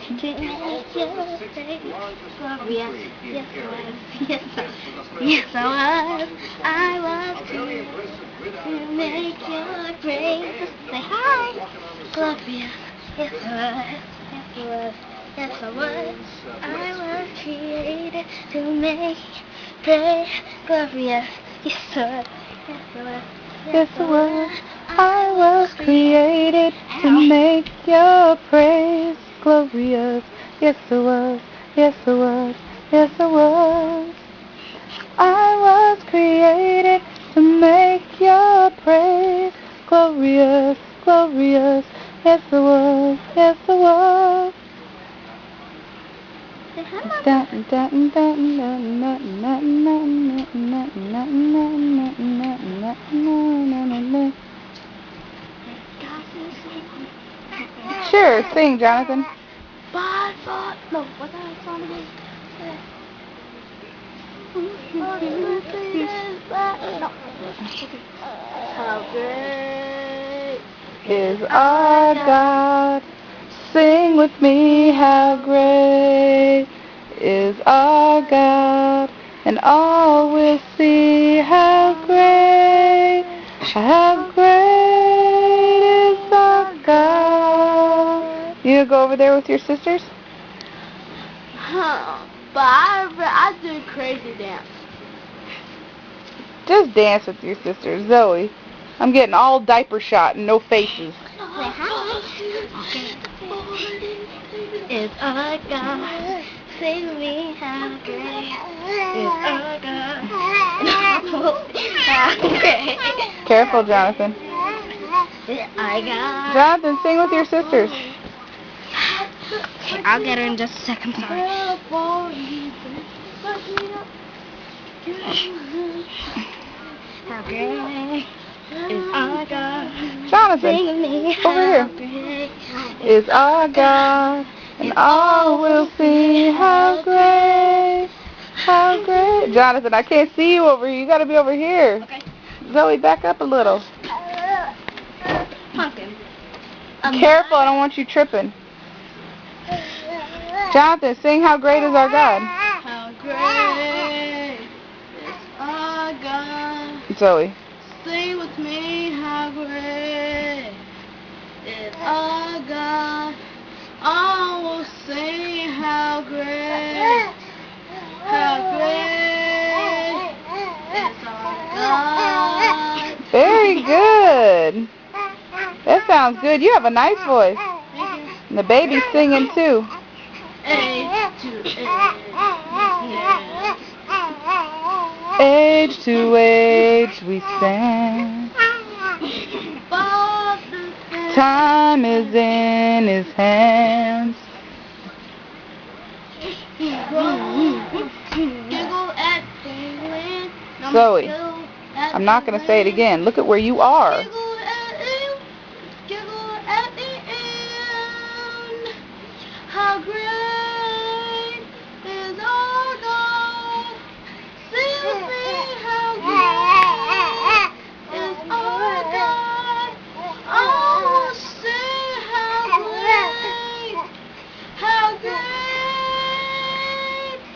to make your face glorious. Yes, I was. Yes, I was to make your praise. Say hi, glorious. Yes, I was. Yes, I was. I was created to make praise glorious. Yes, I was. Yes, I was. I was created to make your praise glorious. Yes, I was. Yes, I was. Yes, I was. I was created to make your praise glorious, glorious. Yes, I was. Yes, I was. Sure, sing, Jonathan. No, what's that song again? No. How great Is our God? Sing with me, how great is our God, and all will see how great is our God. You go over there with your sisters? But I do crazy dance. Just dance with your sisters. Zoe, I'm getting all diaper shot and no faces. Is our God, sing with me how great is our God. How great. Careful, Jonathan. Is our God. Jonathan, sing with your sisters. Okay, I'll get her in just a second. Sorry. How great is our God. Jonathan, Sing with me over here. how great Is our God, and all will see how great, how great. Jonathan, I can't see you over here. You got to be over here. Okay. Zoe, back up a little. Pumpkin. Careful, I don't want you tripping. Jonathan, sing how great is our God. How great is our God. Zoe. Sing with me how great is our God. All will sing how great is our God. Very good. That sounds good. You have a nice voice. Thank you. And the baby's singing too. Age to age we stand. Time is in His hands. Zoe, I'm not going to say it again. Look at where you are. How great is our God? Sing with me, how great is our God? Oh, sing how great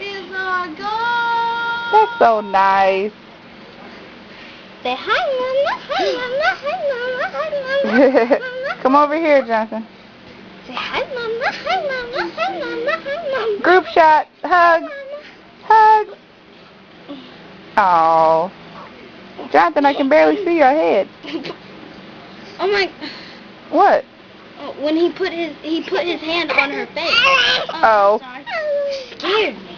is our God. That's so nice. Say hi, Mama, hi, Mama, hi, Mama, hi, Mama. Come over here, Jonathan. Say hi, Mama, hi, Mama, hi, Mama, hi, Mama. Group shot. Hug. Hug. Oh, Jonathan, I can barely see your head. Oh my. What? Oh, when he put his hand on her face. Oh. Sorry. Scared me.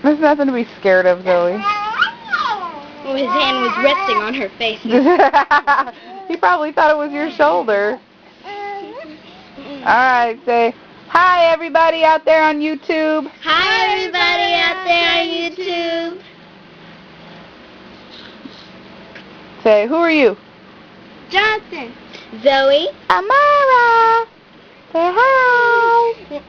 There's nothing to be scared of, Zoe. Oh, his hand was resting on her face. He probably thought it was your shoulder. Alright, say hi everybody out there on YouTube. Hi everybody out there on YouTube. Say, who are you? Johnson. Zoe. Amara. Say hi.